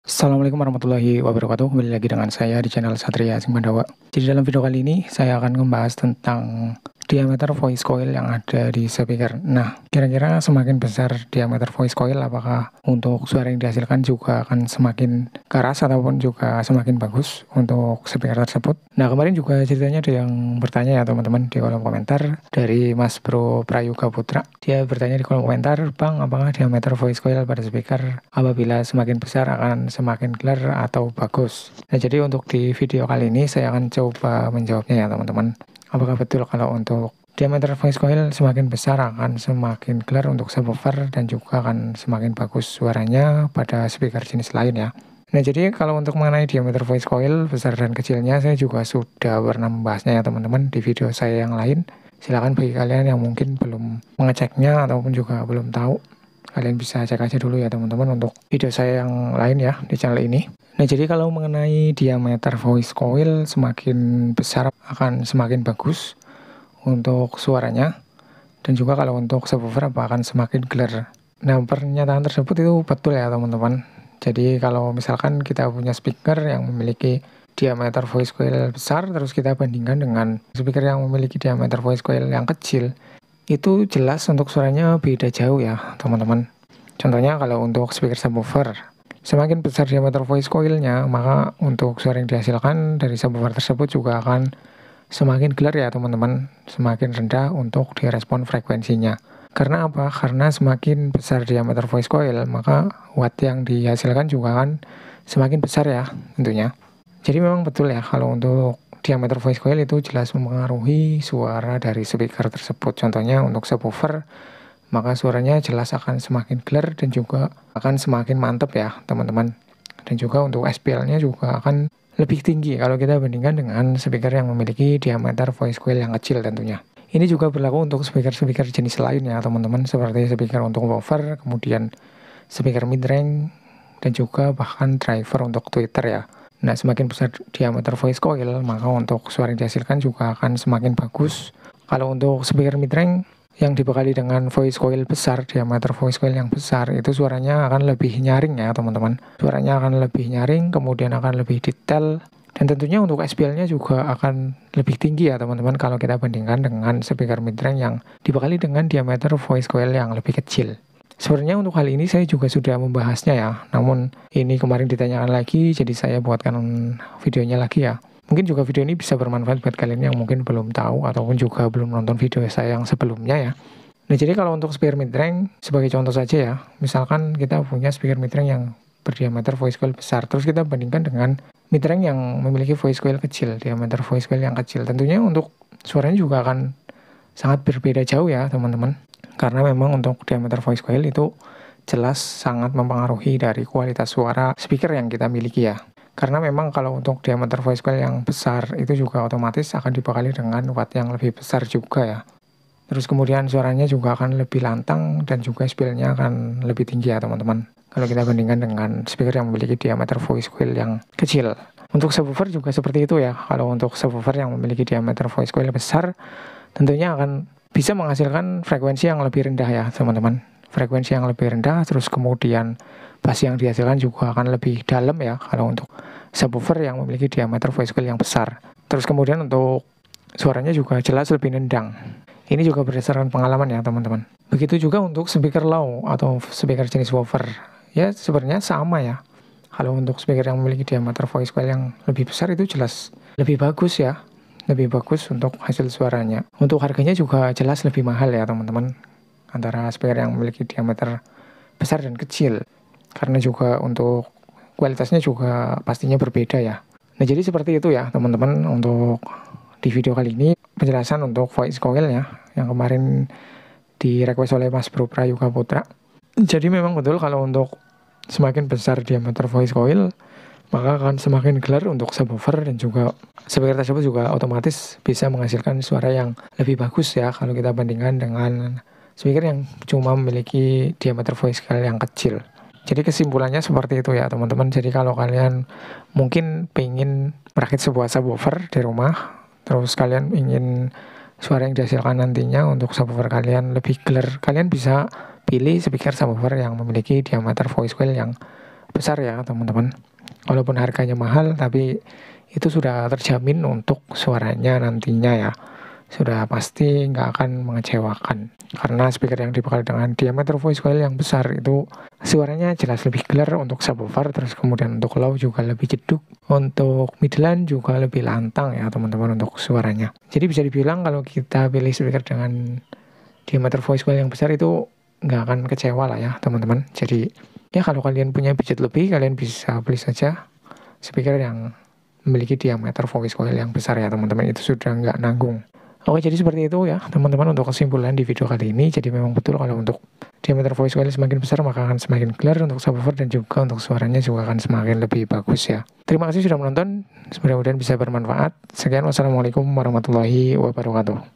Assalamualaikum warahmatullahi wabarakatuh. Kembali lagi dengan saya di channel Satria Asing Pandawa. Jadi dalam video kali ini saya akan membahas tentang diameter voice coil yang ada di speaker. Nah, kira-kira semakin besar diameter voice coil, apakah untuk suara yang dihasilkan juga akan semakin keras ataupun juga semakin bagus untuk speaker tersebut? Nah, kemarin juga ceritanya ada yang bertanya ya teman-teman di kolom komentar dari Mas Bro Prayoga Putra. Dia bertanya di kolom komentar, "Bang, apakah diameter voice coil pada speaker apabila semakin besar akan semakin clear atau bagus?" Nah, jadi untuk di video kali ini saya akan coba menjawabnya ya teman-teman. Apakah betul kalau untuk diameter voice coil semakin besar akan semakin clear untuk subwoofer dan juga akan semakin bagus suaranya pada speaker jenis lain ya? Nah, jadi kalau untuk mengenai diameter voice coil besar dan kecilnya saya juga sudah pernah membahasnya ya teman-teman di video saya yang lain. Silakan bagi kalian yang mungkin belum mengeceknya ataupun juga belum tahu, kalian bisa cek aja dulu ya teman-teman untuk video saya yang lain ya di channel ini. Nah, jadi kalau mengenai diameter voice coil semakin besar akan semakin bagus untuk suaranya, dan juga kalau untuk subwoofer akan semakin clear. Nah, pernyataan tersebut itu betul ya teman-teman. Jadi kalau misalkan kita punya speaker yang memiliki diameter voice coil besar, terus kita bandingkan dengan speaker yang memiliki diameter voice coil yang kecil, itu jelas untuk suaranya beda jauh ya teman-teman. Contohnya kalau untuk speaker subwoofer, semakin besar diameter voice coilnya, maka untuk suara yang dihasilkan dari subwoofer tersebut juga akan semakin clear ya teman-teman, semakin rendah untuk direspon frekuensinya. Karena apa? Karena semakin besar diameter voice coil, maka watt yang dihasilkan juga akan semakin besar ya tentunya. Jadi memang betul ya kalau untuk diameter voice coil itu jelas mempengaruhi suara dari speaker tersebut. Contohnya untuk subwoofer, maka suaranya jelas akan semakin clear dan juga akan semakin mantap ya teman-teman. Dan juga untuk SPL-nya juga akan lebih tinggi kalau kita bandingkan dengan speaker yang memiliki diameter voice coil yang kecil tentunya. Ini juga berlaku untuk speaker-speaker jenis lain ya teman-teman, seperti speaker untuk woofer, kemudian speaker mid-range, dan juga bahkan driver untuk tweeter ya. Nah, semakin besar diameter voice coil, maka untuk suara yang dihasilkan juga akan semakin bagus. Kalau untuk speaker mid-range yang dibekali dengan voice coil besar, diameter voice coil yang besar, itu suaranya akan lebih nyaring ya teman-teman. Suaranya akan lebih nyaring, kemudian akan lebih detail, dan tentunya untuk SPL-nya juga akan lebih tinggi ya teman-teman kalau kita bandingkan dengan speaker mid-range yang dibekali dengan diameter voice coil yang lebih kecil. Sebenarnya untuk hal ini saya juga sudah membahasnya ya, namun ini kemarin ditanyakan lagi, jadi saya buatkan videonya lagi ya. Mungkin juga video ini bisa bermanfaat buat kalian yang mungkin belum tahu ataupun juga belum nonton video saya yang sebelumnya ya. Nah, jadi kalau untuk speaker mid-range, sebagai contoh saja ya, misalkan kita punya speaker mid-range yang berdiameter voice coil besar, terus kita bandingkan dengan mid-range yang memiliki voice coil kecil, diameter voice coil yang kecil. Tentunya untuk suaranya juga akan sangat berbeda jauh ya teman-teman. Karena memang untuk diameter voice coil itu jelas sangat mempengaruhi dari kualitas suara speaker yang kita miliki ya. Karena memang kalau untuk diameter voice coil yang besar itu juga otomatis akan dibekali dengan watt yang lebih besar juga ya. Terus kemudian suaranya juga akan lebih lantang dan juga SPL-nya akan lebih tinggi ya teman-teman. Kalau kita bandingkan dengan speaker yang memiliki diameter voice coil yang kecil. Untuk subwoofer juga seperti itu ya. Kalau untuk subwoofer yang memiliki diameter voice coil besar, tentunya akan bisa menghasilkan frekuensi yang lebih rendah ya teman-teman. Frekuensi yang lebih rendah, terus kemudian bass yang dihasilkan juga akan lebih dalam ya kalau untuk subwoofer yang memiliki diameter voice coil yang besar. Terus kemudian untuk suaranya juga jelas lebih nendang. Ini juga berdasarkan pengalaman ya teman-teman. Begitu juga untuk speaker low atau speaker jenis woofer. Ya sebenarnya sama ya. Kalau untuk speaker yang memiliki diameter voice coil yang lebih besar itu jelas lebih bagus ya. Lebih bagus untuk hasil suaranya. Untuk harganya juga jelas lebih mahal ya teman-teman. Antara speaker yang memiliki diameter besar dan kecil. Karena juga untuk kualitasnya juga pastinya berbeda ya. Nah, jadi seperti itu ya teman-teman untuk di video kali ini penjelasan untuk voice coil ya yang kemarin di request oleh Mas Bro Prayoga Putra. Jadi memang betul kalau untuk semakin besar diameter voice coil, maka akan semakin clear untuk subwoofer, dan juga speaker tersebut juga otomatis bisa menghasilkan suara yang lebih bagus ya kalau kita bandingkan dengan speaker yang cuma memiliki diameter voice coil yang kecil. Jadi kesimpulannya seperti itu ya teman-teman. Jadi kalau kalian mungkin pengen merakit sebuah subwoofer di rumah, terus kalian ingin suara yang dihasilkan nantinya untuk subwoofer kalian lebih clear, kalian bisa pilih speaker subwoofer yang memiliki diameter voice coil yang besar ya teman-teman. Walaupun harganya mahal, tapi itu sudah terjamin untuk suaranya nantinya ya. Sudah pasti nggak akan mengecewakan. Karena speaker yang dibekali dengan diameter voice coil yang besar itu suaranya jelas lebih clear untuk subwoofer, terus kemudian untuk low juga lebih jeduk, untuk midland juga lebih lantang ya teman-teman untuk suaranya. Jadi bisa dibilang kalau kita pilih speaker dengan diameter voice coil yang besar itu nggak akan kecewa lah ya teman-teman. Jadi ya kalau kalian punya budget lebih, kalian bisa beli saja speaker yang memiliki diameter voice coil yang besar ya teman-teman. Itu sudah nggak nanggung. Oke, jadi seperti itu ya teman-teman untuk kesimpulan di video kali ini. Jadi memang betul kalau untuk diameter voice coil semakin besar maka akan semakin clear untuk subwoofer, dan juga untuk suaranya juga akan semakin lebih bagus ya. Terima kasih sudah menonton, mudah-mudahan bisa bermanfaat. Sekian, wassalamualaikum warahmatullahi wabarakatuh.